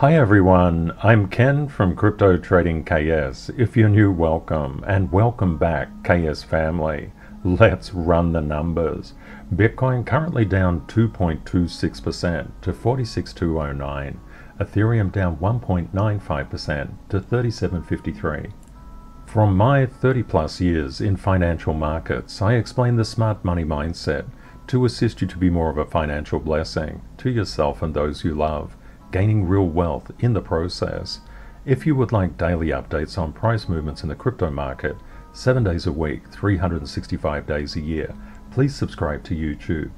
Hi everyone, I'm Ken from CryptoTradingKS. If you're new, welcome, and welcome back KS family. Let's run the numbers. Bitcoin currently down 2.26% to 46,209. Ethereum down 1.95% to 3753. From my 30 plus years in financial markets, I explain the smart money mindset to assist you to be more of a financial blessing to yourself and those you love, gaining real wealth in the process. If you would like daily updates on price movements in the crypto market, 7 days a week, 365 days a year, please subscribe to YouTube.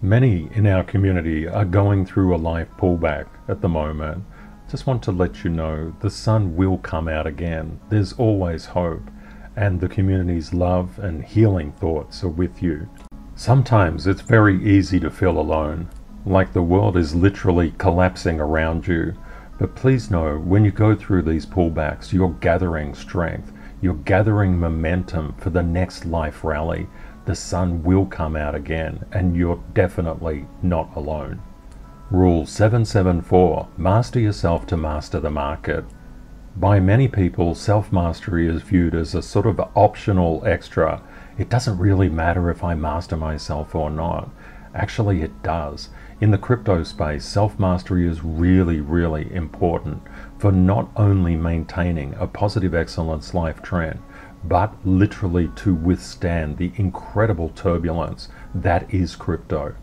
Many in our community are going through a life pullback at the moment. Just want to let you know the sun will come out again. There's always hope, and the community's love and healing thoughts are with you. Sometimes it's very easy to feel alone, like the world is literally collapsing around you. But please know, when you go through these pullbacks, you're gathering strength, you're gathering momentum for the next life rally. The sun will come out again, and you're definitely not alone. Rule 774, master yourself to master the market. By many people, self-mastery is viewed as a sort of optional extra. It doesn't really matter if I master myself or not. Actually, it does. In the crypto space, self-mastery is really, really important for not only maintaining a positive excellence life trend, but literally to withstand the incredible turbulence that is crypto.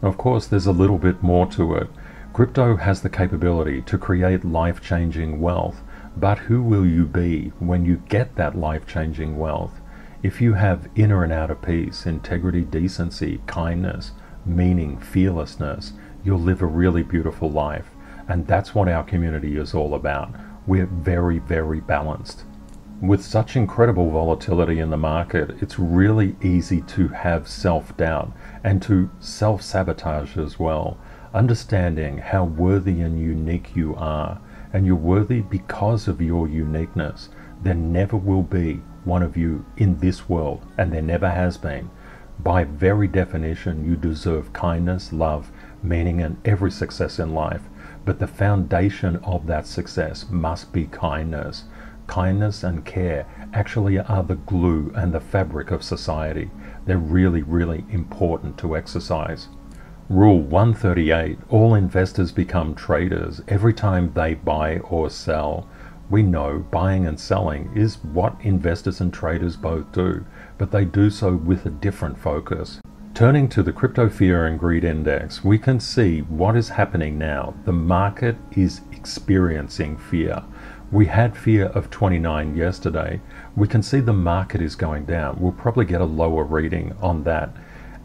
Of course, there's a little bit more to it. Crypto has the capability to create life-changing wealth, but who will you be when you get that life-changing wealth? If you have inner and outer peace, integrity, decency, kindness, meaning, fearlessness, you'll live a really beautiful life. And that's what our community is all about. We're very, very balanced. With such incredible volatility in the market, it's really easy to have self-doubt and to self-sabotage as well. Understanding how worthy and unique you are, and you're worthy because of your uniqueness. There never will be one of you in this world, and there never has been. By very definition, you deserve kindness, love, meaning, and every success in life. But the foundation of that success must be kindness. Kindness and care actually are the glue and the fabric of society. They're really, really important to exercise. Rule 138, all investors become traders every time they buy or sell. We know buying and selling is what investors and traders both do, but they do so with a different focus. Turning to the Crypto Fear and Greed Index, we can see what is happening now. The market is experiencing fear. We had fear of 29 yesterday. We can see the market is going down. We'll probably get a lower reading on that.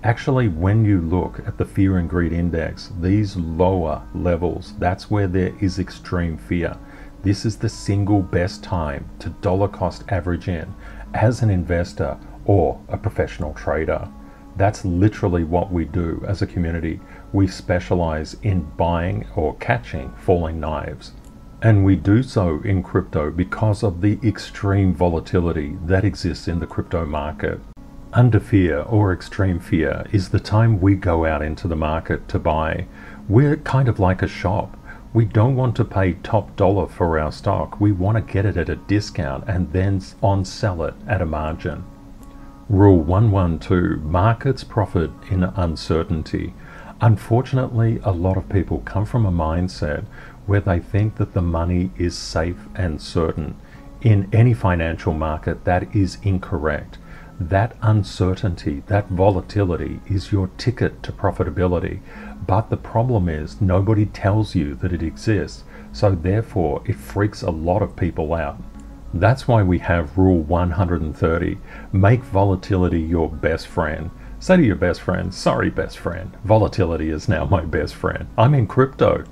Actually, when you look at the Fear and Greed Index, these lower levels, that's where there is extreme fear. This is the single best time to dollar cost average in as an investor or a professional trader. That's literally what we do as a community. We specialize in buying or catching falling knives. And we do so in crypto because of the extreme volatility that exists in the crypto market. Under fear or extreme fear is the time we go out into the market to buy. We're kind of like a shop. We don't want to pay top dollar for our stock. We want to get it at a discount and then on-sell it at a margin. Rule 112, markets profit in uncertainty. Unfortunately, a lot of people come from a mindset where they think that the money is safe and certain. In any financial market, that is incorrect. That uncertainty, that volatility is your ticket to profitability. But the problem is nobody tells you that it exists, so therefore it freaks a lot of people out. That's why we have Rule 130, make volatility your best friend. Say to your best friend, sorry best friend, volatility is now my best friend. I'm in crypto.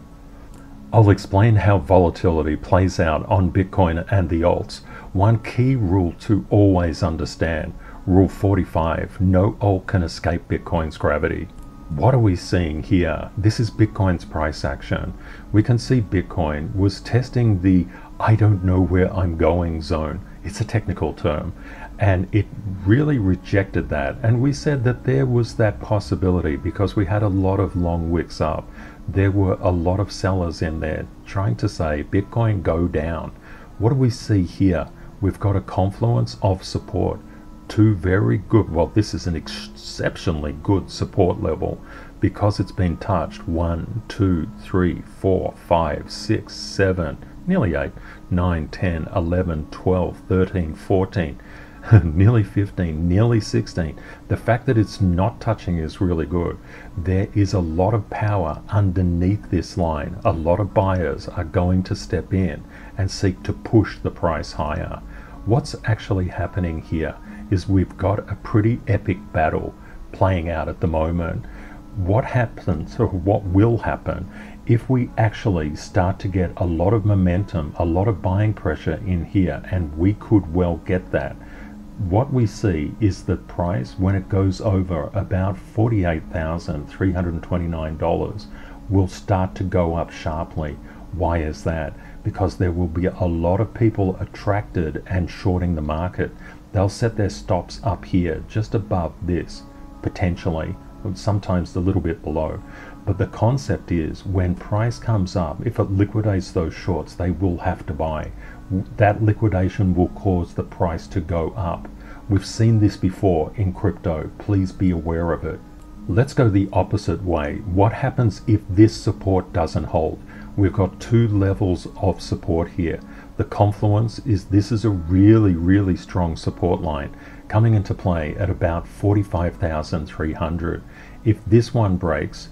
I'll explain how volatility plays out on Bitcoin and the alts. One key rule to always understand, Rule 45, no alt can escape Bitcoin's gravity. What are we seeing here? This is Bitcoin's price action. We can see Bitcoin was testing the I don't know where I'm going zone. It's a technical term. And it really rejected that. And we said that there was that possibility because we had a lot of long wicks up. there were a lot of sellers in there trying to say Bitcoin go down. What do we see here? We've got a confluence of support. Two very good, well, this is an exceptionally good support level because it's been touched 1, 2, 3, 4, 5, 6, 7, nearly 8, 9, 10, 11, 12, 13, 14, nearly 15, nearly 16. The fact that it's not touching is really good. There is a lot of power underneath this line. A lot of buyers are going to step in and seek to push the price higher. What's actually happening here is we've got a pretty epic battle playing out at the moment. What happens, or what will happen, if we actually start to get a lot of momentum, a lot of buying pressure in here, and we could well get that. What we see is the price, when it goes over about $48,329, will start to go up sharply. Why is that? Because there will be a lot of people attracted and shorting the market. They'll set their stops up here, just above this, potentially, sometimes a little bit below. But the concept is, when price comes up, if it liquidates those shorts, they will have to buy. That liquidation will cause the price to go up. We've seen this before in crypto. Please be aware of it. Let's go the opposite way. What happens if this support doesn't hold? We've got two levels of support here. The confluence is, this is a really, really strong support line coming into play at about 45,300. If this one breaks,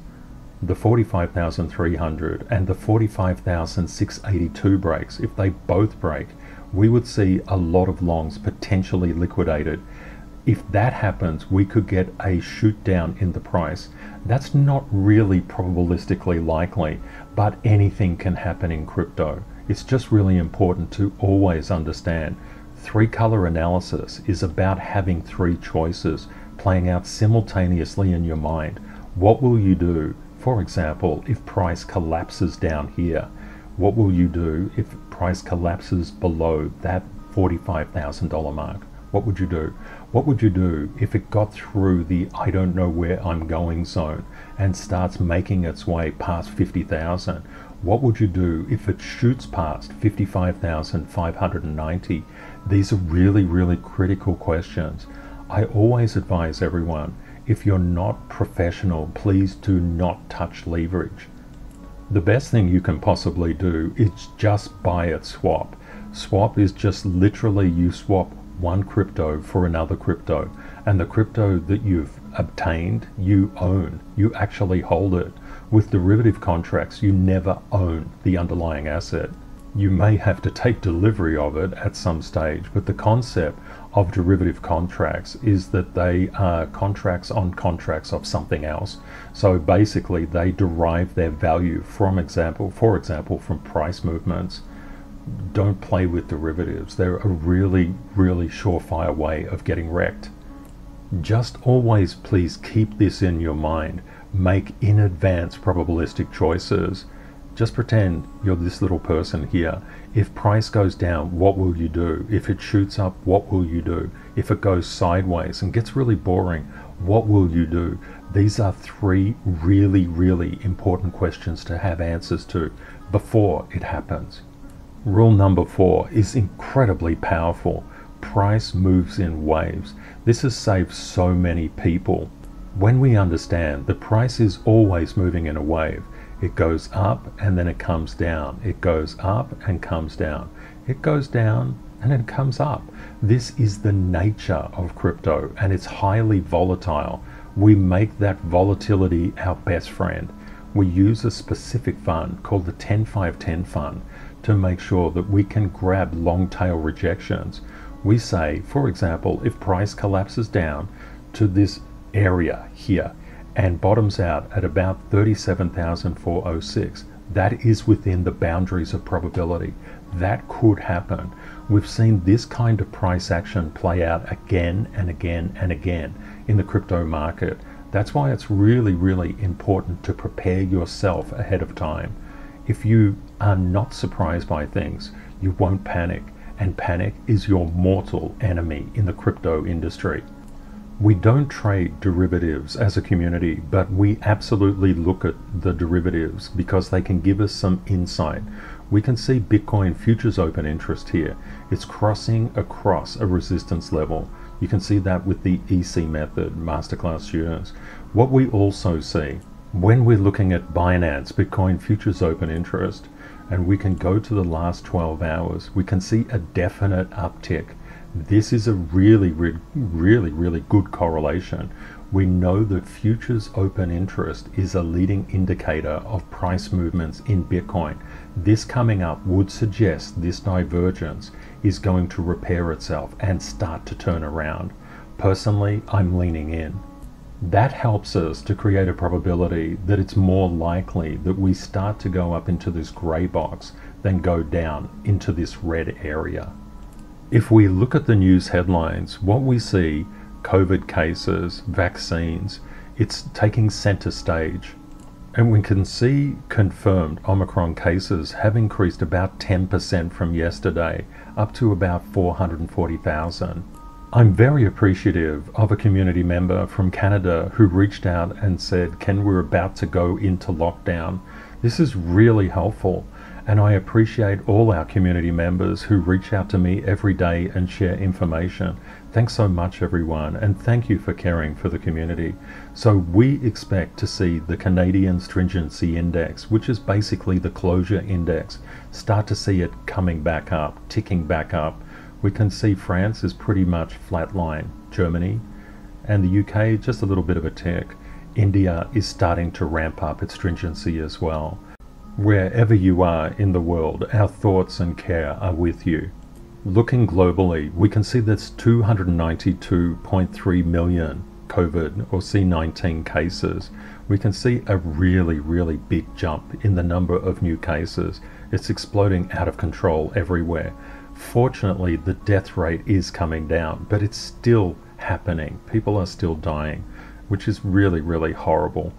the 45,300 and the 45,682 breaks, if they both break, we would see a lot of longs potentially liquidated. If that happens, we could get a shoot down in the price. That's not really probabilistically likely, but anything can happen in crypto. It's just really important to always understand. Three color analysis is about having three choices playing out simultaneously in your mind. What will you do, for example, if price collapses down here? What will you do if price collapses below that $45,000 mark? What would you do? What would you do if it got through the I don't know where I'm going zone and starts making its way past 50,000? What would you do if it shoots past 55,590? These are really, really critical questions. I always advise everyone, if you're not professional, please do not touch leverage. The best thing you can possibly do is just buy at swap. Swap is just literally you swap one crypto for another crypto, and the crypto that you've obtained, you own. You actually hold it. With derivative contracts, you never own the underlying asset. You may have to take delivery of it at some stage, but the concept of derivative contracts is that they are contracts on contracts of something else. So basically they derive their value from for example, from price movements. Don't play with derivatives. They're a really, really surefire way of getting wrecked. Just always please keep this in your mind. Make in advance probabilistic choices. Just pretend you're this little person here. If price goes down, what will you do? If it shoots up, what will you do? If it goes sideways and gets really boring, what will you do? These are three really, really important questions to have answers to before it happens. Rule number 4 is incredibly powerful. Price moves in waves. This has saved so many people. When we understand the price is always moving in a wave, it goes up and then it comes down. It goes up and comes down. It goes down and it comes up. This is the nature of crypto, and it's highly volatile. We make that volatility our best friend. We use a specific fund called the 10-5-10 fund to make sure that we can grab long tail rejections. We say, for example, if price collapses down to this area here and bottoms out at about 37,406, that is within the boundaries of probability. That could happen. We've seen this kind of price action play out again and again and again in the crypto market. That's why it's really, really important to prepare yourself ahead of time. If you are not surprised by things, you won't panic, and panic is your mortal enemy in the crypto industry. We don't trade derivatives as a community, but we absolutely look at the derivatives because they can give us some insight. We can see Bitcoin futures open interest here. It's crossing across a resistance level. You can see that with the EC method, Masterclass students. What we also see when we're looking at Binance Bitcoin futures open interest, and we can go to the last 12 hours, we can see a definite uptick. This is a really good correlation. We know that futures open interest is a leading indicator of price movements in Bitcoin. This coming up would suggest this divergence is going to repair itself and start to turn around. Personally, I'm leaning in. That helps us to create a probability that it's more likely that we start to go up into this gray box than go down into this red area. If we look at the news headlines, what we see, COVID cases, vaccines, it's taking center stage. And we can see confirmed Omicron cases have increased about 10% from yesterday, up to about 440,000. I'm very appreciative of a community member from Canada who reached out and said, Ken, we're about to go into lockdown. This is really helpful. And I appreciate all our community members who reach out to me every day and share information. Thanks so much, everyone, and thank you for caring for the community. So we expect to see the Canadian Stringency Index, which is basically the closure index, start to see it coming back up, ticking back up. We can see France is pretty much flatline, Germany, and the UK just a little bit of a tick. India is starting to ramp up its stringency as well. Wherever you are in the world, our thoughts and care are with you. Looking globally, we can see there's 292.3 million COVID or C19 cases. We can see a really big jump in the number of new cases. It's exploding out of control everywhere. Fortunately, the death rate is coming down, but it's still happening. People are still dying, which is really horrible.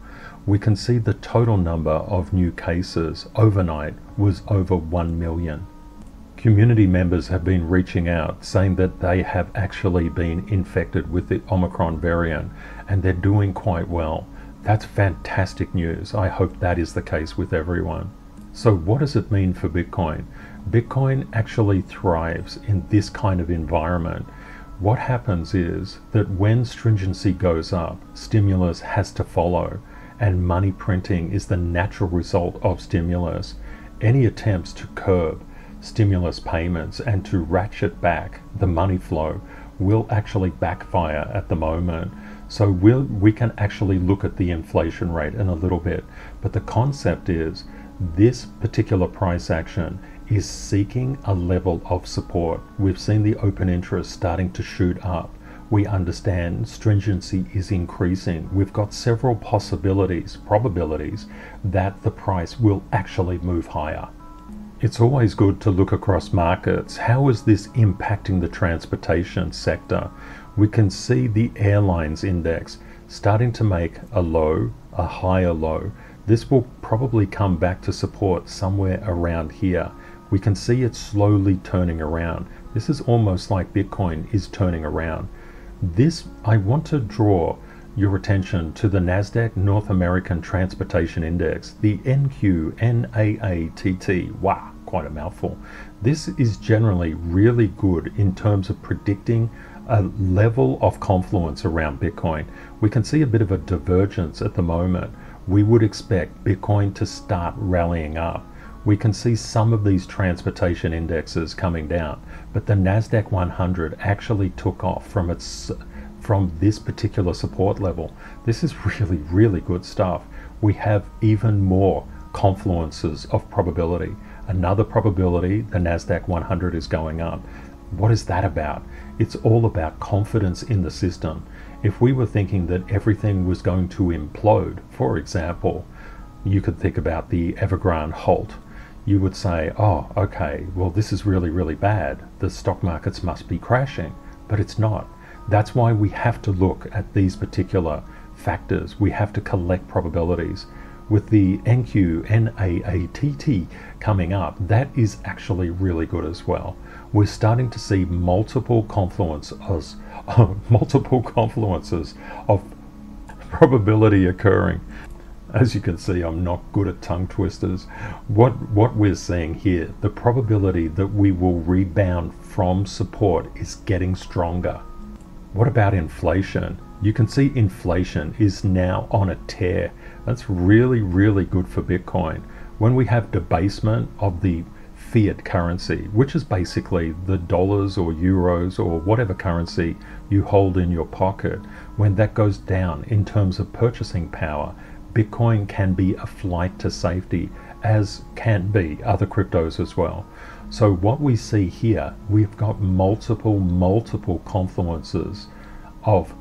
We can see the total number of new cases overnight was over 1 million. Community members have been reaching out saying that they have actually been infected with the Omicron variant and they're doing quite well. That's fantastic news. I hope that is the case with everyone. So what does it mean for Bitcoin? Bitcoin actually thrives in this kind of environment. What happens is that when stringency goes up, stimulus has to follow. And money printing is the natural result of stimulus. Any attempts to curb stimulus payments and to ratchet back the money flow will actually backfire at the moment. So we can actually look at the inflation rate in a little bit. But the concept is this particular price action is seeking a level of support. We've seen the open interest starting to shoot up. We understand stringency is increasing. We've got several probabilities that the price will actually move higher. It's always good to look across markets. How is this impacting the transportation sector? We can see the airlines index starting to make a low, a higher low. This will probably come back to support somewhere around here. We can see it slowly turning around. This is almost like Bitcoin is turning around. I want to draw your attention to the NASDAQ North American Transportation Index, the NQNAATT. Wow, quite a mouthful. This is generally really good in terms of predicting a level of confluence around Bitcoin. We can see a bit of a divergence at the moment. We would expect Bitcoin to start rallying up. We can see some of these transportation indexes coming down, but the NASDAQ 100 actually took off from this particular support level. This is really good stuff. We have even more confluences of probability. Another probability, the NASDAQ 100 is going up. What is that about? It's all about confidence in the system. If we were thinking that everything was going to implode, for example, you could think about the Evergrande halt. You would say, oh, okay, well, this is really bad. The stock markets must be crashing, but it's not. That's why we have to look at these particular factors. We have to collect probabilities. with the NQNAATT coming up, that is actually really good as well. We're starting to see multiple confluences of probability occurring. As you can see, I'm not good at tongue twisters. What we're seeing here, the probability that we will rebound from support is getting stronger. What about inflation? You can see inflation is now on a tear. That's really, really good for Bitcoin. When we have debasement of the fiat currency, which is basically the dollars or euros or whatever currency you hold in your pocket, when that goes down in terms of purchasing power, Bitcoin can be a flight to safety, as can be other cryptos as well. So what we see here, we've got multiple confluences of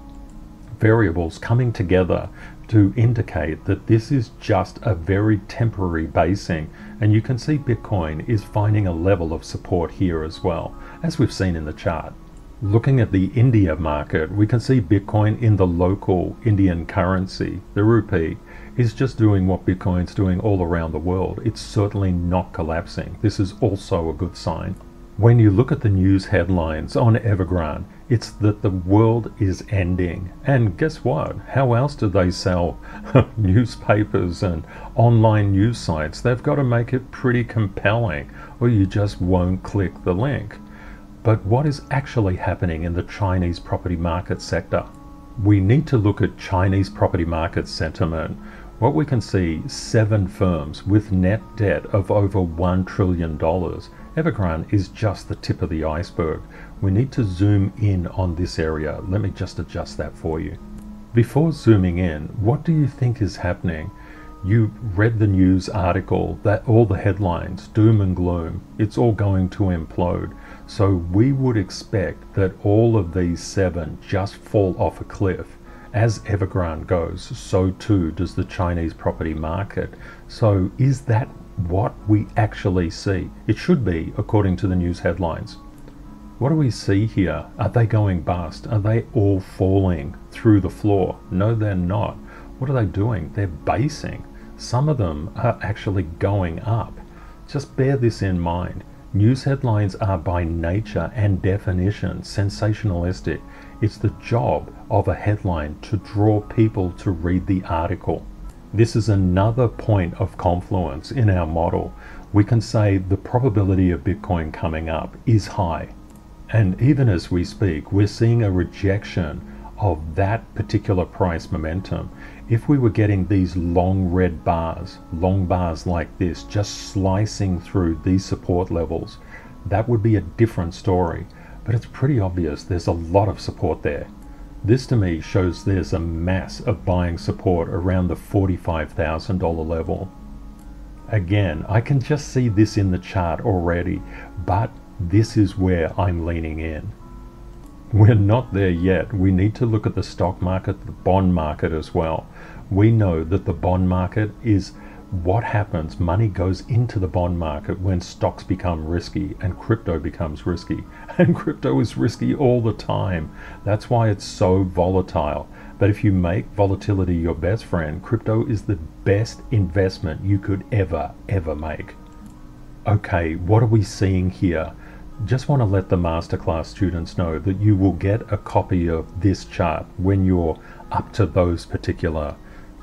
variables coming together to indicate that this is just a very temporary basing, and you can see Bitcoin is finding a level of support here as well, as we've seen in the chart. Looking at the India market, we can see Bitcoin in the local Indian currency, the rupee, is just doing what Bitcoin's doing all around the world. It's certainly not collapsing. This is also a good sign. When you look at the news headlines on Evergrande, it's that the world is ending. And guess what? How else do they sell newspapers and online news sites? They've got to make it pretty compelling, or you just won't click the link. But what is actually happening in the Chinese property market sector? We need to look at Chinese property market sentiment. What we can see, 7 firms with net debt of over $1 trillion. Evergrande is just the tip of the iceberg. We need to zoom in on this area. Let me just adjust that for you. Before zooming in, what do you think is happening? You read the news article, that all the headlines, doom and gloom, it's all going to implode. So we would expect that all of these 7 just fall off a cliff. As Evergrande goes, so too does the Chinese property market. So is that what we actually see? It should be, according to the news headlines. What do we see here? Are they going bust? Are they all falling through the floor? No, they're not. What are they doing? They're basing. Some of them are actually going up. Just bear this in mind. News headlines are by nature and definition sensationalistic. It's the job of a headline to draw people to read the article. This is another point of confluence in our model. We can say the probability of Bitcoin coming up is high. And even as we speak, we're seeing a rejection of that particular price momentum. If we were getting these long red bars, long bars like this, just slicing through these support levels, that would be a different story. But it's pretty obvious there's a lot of support there. This to me shows there's a mass of buying support around the $45,000 level. Again, I can just see this in the chart already, but this is where I'm leaning in. We're not there yet. We need to look at the stock market, the bond market as well. We know that the bond market is what happens. Money goes into the bond market when stocks become risky and crypto becomes risky. And crypto is risky all the time. That's why it's so volatile. But if you make volatility your best friend, crypto is the best investment you could ever make. Okay, what are we seeing here? Just want to let the masterclass students know that you will get a copy of this chart when you're up to those particular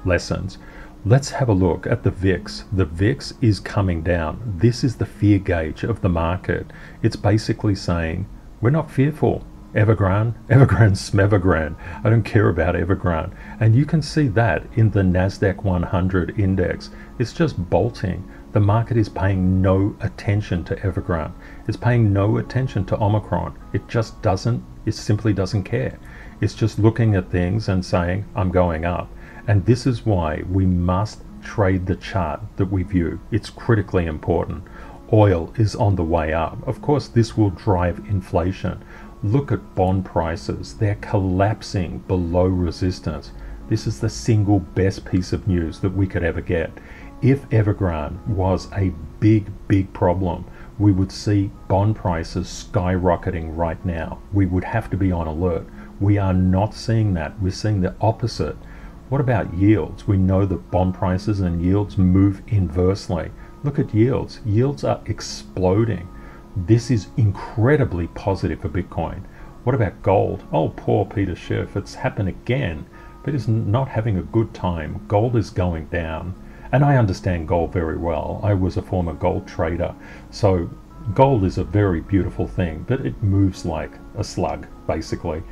lessons. Let's have a look at the VIX. The VIX is coming down. This is the fear gauge of the market. It's basically saying, we're not fearful. Evergrande, Smevergrande. I don't care about Evergrande. And you can see that in the NASDAQ 100 index. It's just bolting. The market is paying no attention to Evergrande. It's paying no attention to Omicron. It just doesn't, it simply doesn't care. It's just looking at things and saying, I'm going up. And this is why we must trade the chart that we view. It's critically important. Oil is on the way up. Of course, this will drive inflation. Look at bond prices. They're collapsing below resistance. This is the single best piece of news that we could ever get. If Evergrande was a big problem, we would see bond prices skyrocketing right now. We would have to be on alert. We are not seeing that. We're seeing the opposite. What about yields? We know that bond prices and yields move inversely. Look at yields. Yields are exploding. This is incredibly positive for Bitcoin. What about gold? Oh, poor Peter Schiff. It's happened again. Peter's not having a good time. Gold is going down. And I understand gold very well. I was a former gold trader. So gold is a very beautiful thing, but it moves like a slug, basically.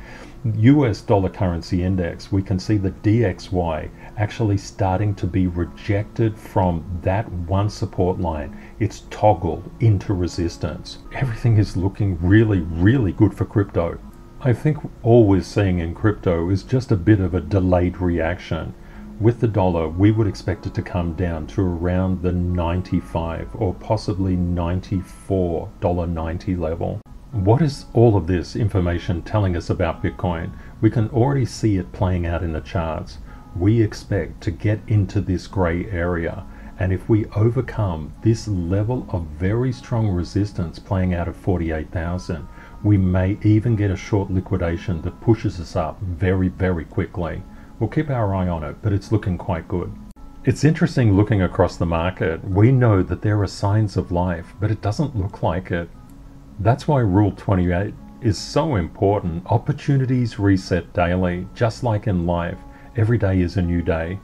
US dollar currency index, we can see the DXY actually starting to be rejected from that one support line. It's toggled into resistance. Everything is looking really, really good for crypto. I think all we're seeing in crypto is just a bit of a delayed reaction. With the dollar, we would expect it to come down to around the 95 or possibly $94.90 level. What is all of this information telling us about Bitcoin? We can already see it playing out in the charts. We expect to get into this gray area, and if we overcome this level of very strong resistance playing out at 48,000, we may even get a short liquidation that pushes us up very, very quickly. We'll keep our eye on it, but it's looking quite good. It's interesting looking across the market. We know that there are signs of life, but it doesn't look like it. That's why Rule 28 is so important. Opportunities reset daily, just like in life. Every day is a new day.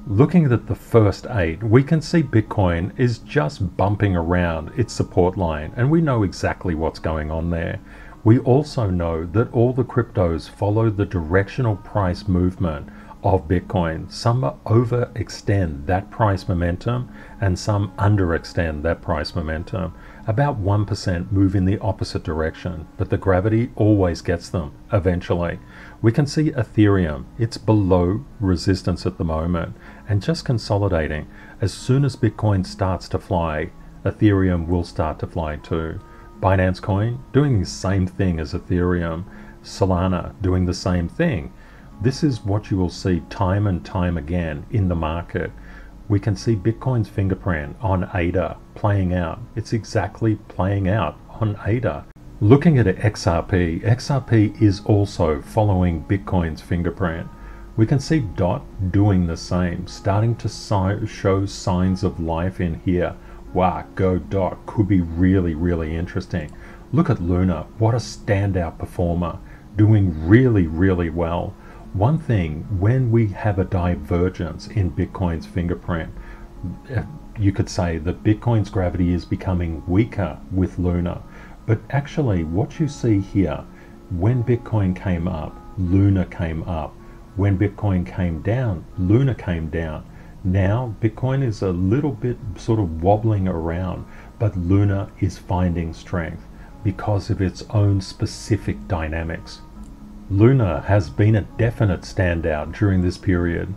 Looking at the first 8, we can see Bitcoin is just bumping around its support line, and we know exactly what's going on there. We also know that all the cryptos follow the directional price movement of Bitcoin. Some overextend that price momentum and some underextend that price momentum. About 1% move in the opposite direction, but the gravity always gets them eventually. We can see Ethereum, it's below resistance at the moment and just consolidating. As soon as Bitcoin starts to fly, Ethereum will start to fly too. Binance Coin doing the same thing as Ethereum. Solana doing the same thing. This is what you will see time and time again in the market. We can see Bitcoin's fingerprint on ADA playing out. It's exactly playing out on ADA. Looking at XRP, XRP is also following Bitcoin's fingerprint. We can see DOT doing the same, starting to show signs of life in here. Wow, go DOT could be really, really interesting. Look at Luna, what a standout performer, doing really, really well. One thing, when we have a divergence in Bitcoin's fingerprint, you could say that Bitcoin's gravity is becoming weaker with Luna. But actually, what you see here, when Bitcoin came up, Luna came up. When Bitcoin came down, Luna came down. Now, Bitcoin is a little bit sort of wobbling around, but Luna is finding strength because of its own specific dynamics. Luna has been a definite standout during this period.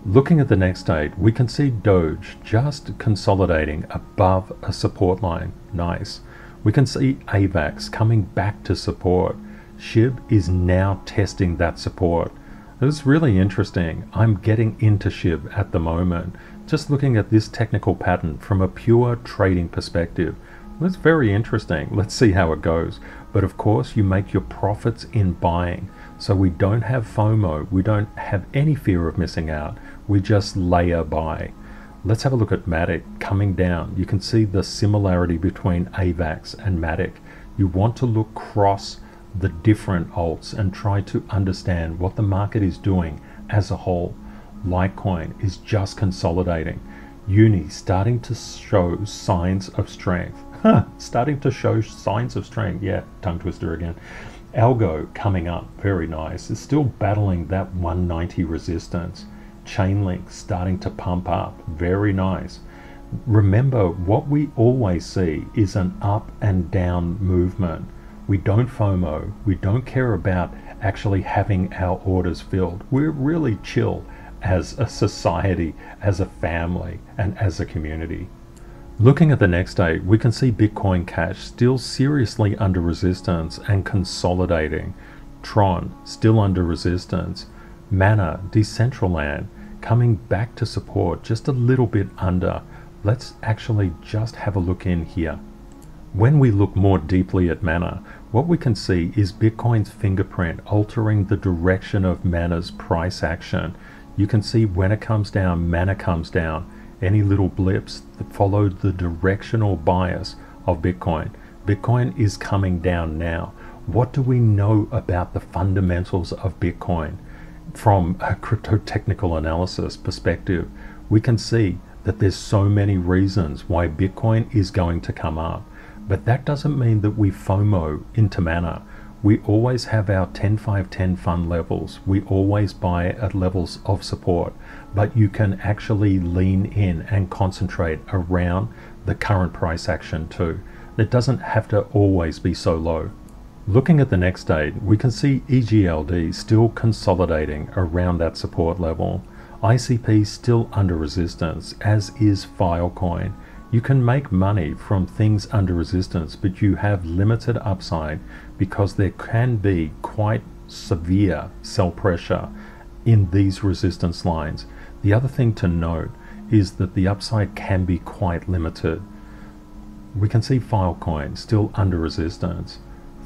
Looking at the next date, we can see Doge just consolidating above a support line. Nice. We can see AVAX coming back to support. SHIB is now testing that support. It's really interesting. I'm getting into SHIB at the moment, just looking at this technical pattern from a pure trading perspective. That's very interesting. Let's see how it goes. But of course, you make your profits in buying. So we don't have FOMO. We don't have any fear of missing out. We just layer buy. Let's have a look at Matic coming down. You can see the similarity between AVAX and Matic. You want to look across the different alts and try to understand what the market is doing as a whole. Litecoin is just consolidating. Uni starting to show signs of strength. Starting to show signs of strength. Yeah, tongue twister again. Algo coming up, very nice. It's still battling that 190 resistance. Chainlink starting to pump up, very nice. Remember, what we always see is an up and down movement. We don't FOMO. We don't care about actually having our orders filled. We're really chill as a society, as a family, and as a community. Looking at the next day, we can see Bitcoin Cash still seriously under resistance and consolidating. Tron still under resistance. Mana, Decentraland, coming back to support just a little bit under. Let's actually just have a look in here. When we look more deeply at Mana, what we can see is Bitcoin's fingerprint altering the direction of Mana's price action. You can see when it comes down, mana comes down, any little blips that follow the directional bias of Bitcoin. Bitcoin is coming down now. What do we know about the fundamentals of Bitcoin? From a crypto technical analysis perspective, we can see that there's so many reasons why Bitcoin is going to come up. But that doesn't mean that we FOMO into mana. We always have our 10-5-10 fund levels. We always buy at levels of support, but you can actually lean in and concentrate around the current price action too. It doesn't have to always be so low. Looking at the next date, we can see EGLD still consolidating around that support level. ICP still under resistance, as is Filecoin. You can make money from things under resistance, but you have limited upside because there can be quite severe sell pressure in these resistance lines. The other thing to note is that the upside can be quite limited. We can see Filecoin still under resistance.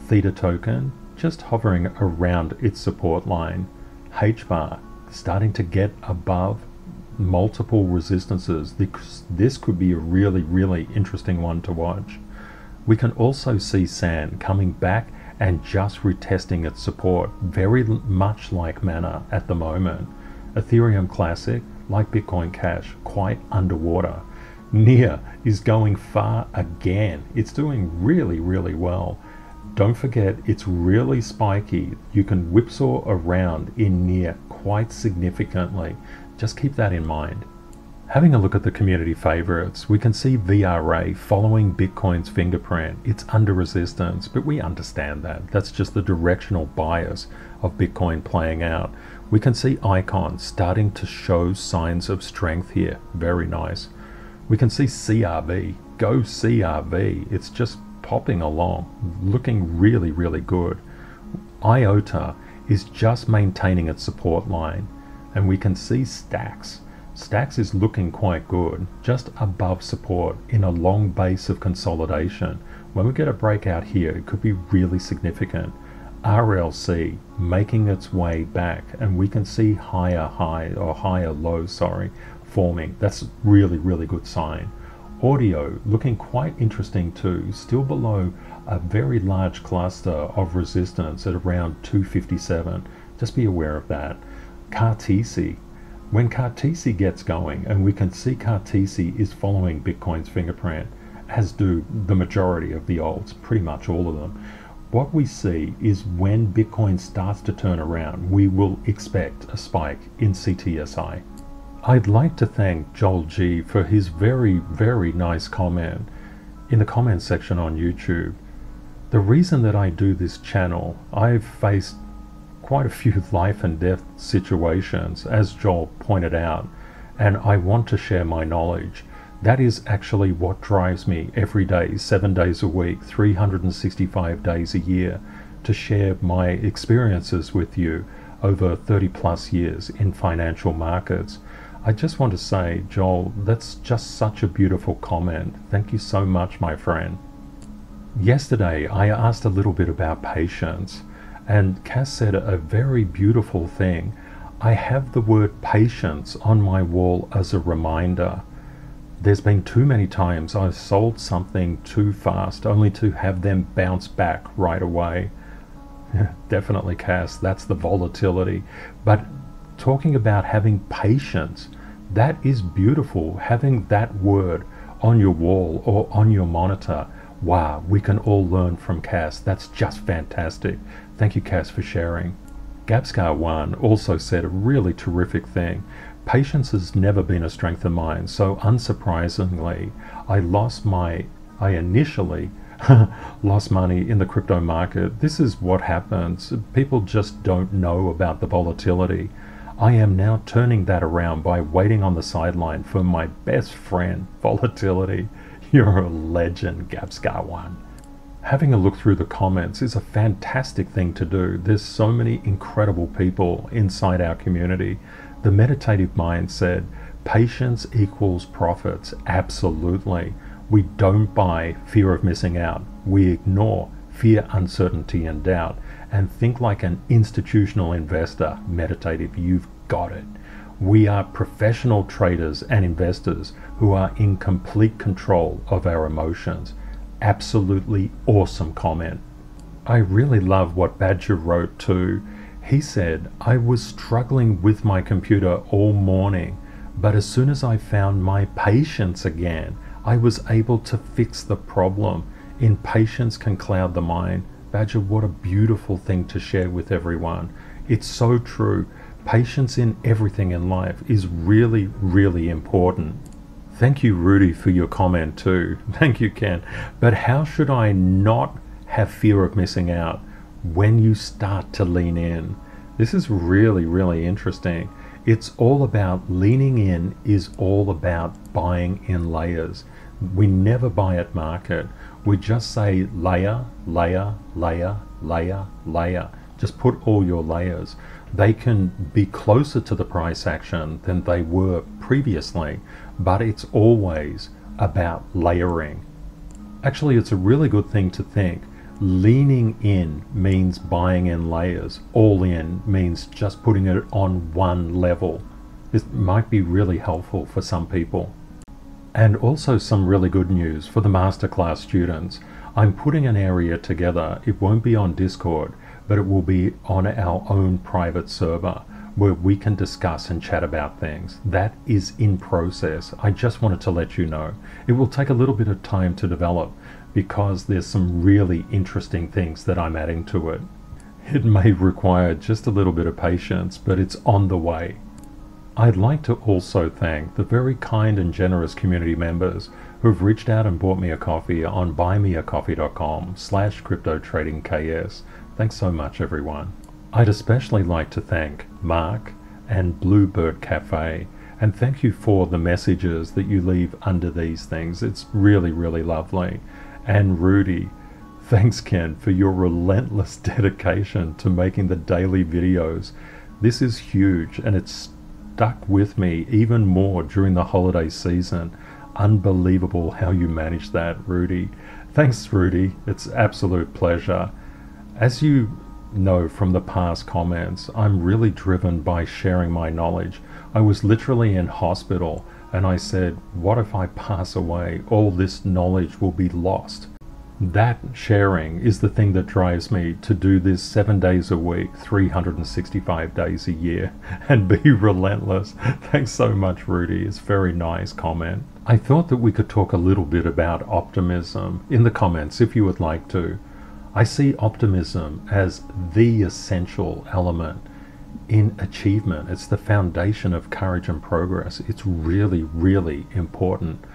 Theta token just hovering around its support line. HBAR starting to get above multiple resistances. This could be a really interesting one to watch. We can also see SAN coming back and just retesting its support, very much like mana at the moment. Ethereum Classic, like Bitcoin Cash, quite underwater. NIR is going far again. It's doing really well. Don't forget, it's really spiky. You can whipsaw around in NIR quite significantly. Just keep that in mind. Having a look at the community favorites, we can see VRA following Bitcoin's fingerprint. It's under resistance, but we understand that. That's just the directional bias of Bitcoin playing out. We can see Icon starting to show signs of strength here. Very nice. We can see CRV. Go CRV. It's just popping along, looking really good. IOTA is just maintaining its support line, and we can see Stacks. Stacks is looking quite good, just above support in a long base of consolidation. When we get a breakout here, it could be really significant. RLC making its way back, and we can see higher lows forming. That's really good sign. Audio looking quite interesting too, still below a very large cluster of resistance at around 257. Just be aware of that. Cartesi, when Cartesi gets going, and we can see Cartesi is following Bitcoin's fingerprint, as do the majority of the alts, pretty much all of them. What we see is when Bitcoin starts to turn around, we will expect a spike in CTSI. I'd like to thank Joel G for his very nice comment in the comment section on YouTube. The reason that I do this channel, I've faced quite a few life and death situations, as Joel pointed out, and I want to share my knowledge. That is actually what drives me every day, 7 days a week, 365 days a year, to share my experiences with you over 30+ years in financial markets. I just want to say, Joel, that's just such a beautiful comment. Thank you so much, my friend. Yesterday, I asked a little bit about patience, and Cass said a very beautiful thing. I have the word patience on my wall as a reminder. There's been too many times I've sold something too fast, only to have them bounce back right away. Definitely, Cass, that's the volatility. But talking about having patience, that is beautiful. Having that word on your wall or on your monitor, wow, we can all learn from Cass. That's just fantastic. Thank you, Cass, for sharing. Gabscar1 also said a really terrific thing. Patience has never been a strength of mine, so unsurprisingly, I initially lost money in the crypto market. This is what happens. People just don't know about the volatility. I am now turning that around by waiting on the sideline for my best friend, volatility. You're a legend, Gabscar1. Having a look through the comments is a fantastic thing to do. There's so many incredible people inside our community. The Meditative Mind said, patience equals profits. Absolutely. We don't buy fear of missing out. We ignore fear, uncertainty, and doubt, and think like an institutional investor. Meditative, you've got it. We are professional traders and investors who are in complete control of our emotions. Absolutely awesome comment. I really love what Badger wrote too. He said, I was struggling with my computer all morning, but as soon as I found my patience again, I was able to fix the problem. Impatience can cloud the mind. Badger, what a beautiful thing to share with everyone. It's so true. Patience in everything in life is really, really important. Thank you, Rudy, for your comment too. Thank you, Ken. But how should I not have fear of missing out when you start to lean in? This is really, really interesting. It's all about leaning in, is all about buying in layers. We never buy at market. We just say layer, layer, layer, layer, layer. Just put all your layers. They can be closer to the price action than they were previously, but it's always about layering. Actually, it's a really good thing to think. Leaning in means buying in layers. All in means just putting it on one level. This might be really helpful for some people. And also some really good news for the masterclass students. I'm putting an area together. It won't be on Discord, but it will be on our own private server where we can discuss and chat about things. That is in process. I just wanted to let you know. It will take a little bit of time to develop because there's some really interesting things that I'm adding to it. It may require just a little bit of patience, but it's on the way. I'd like to also thank the very kind and generous community members who've reached out and bought me a coffee on buymeacoffee.com/CryptoTradingKS. Thanks so much, everyone. I'd especially like to thank Mark and Bluebird Cafe, and thank you for the messages that you leave under these things. It's really, really lovely. And Rudy, thanks Ken for your relentless dedication to making the daily videos. This is huge, and it's stuck with me even more during the holiday season. Unbelievable how you manage that, Rudy. Thanks, Rudy. It's absolute pleasure. As you know from the past comments, I'm really driven by sharing my knowledge. I was literally in hospital and I said, what if I pass away? All this knowledge will be lost. That sharing is the thing that drives me to do this 7 days a week, 365 days a year, and be relentless. Thanks so much, Rudy. It's a very nice comment. I thought that we could talk a little bit about optimism in the comments if you would like to. I see optimism as the essential element in achievement. It's the foundation of courage and progress. It's really, really important.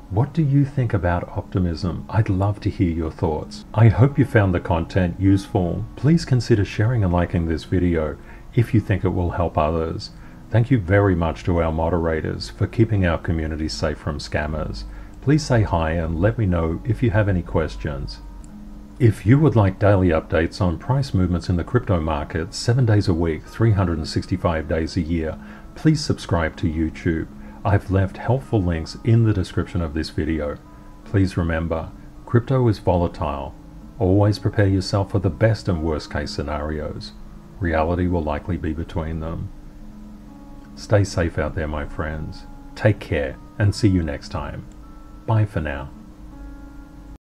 What do you think about optimism? I'd love to hear your thoughts. I hope you found the content useful. Please consider sharing and liking this video if you think it will help others. Thank you very much to our moderators for keeping our community safe from scammers. Please say hi and let me know if you have any questions. If you would like daily updates on price movements in the crypto market 7 days a week, 365 days a year, please subscribe to YouTube. I've left helpful links in the description of this video. Please remember, crypto is volatile. Always prepare yourself for the best and worst case scenarios. Reality will likely be between them. Stay safe out there, my friends. Take care and see you next time. Bye for now.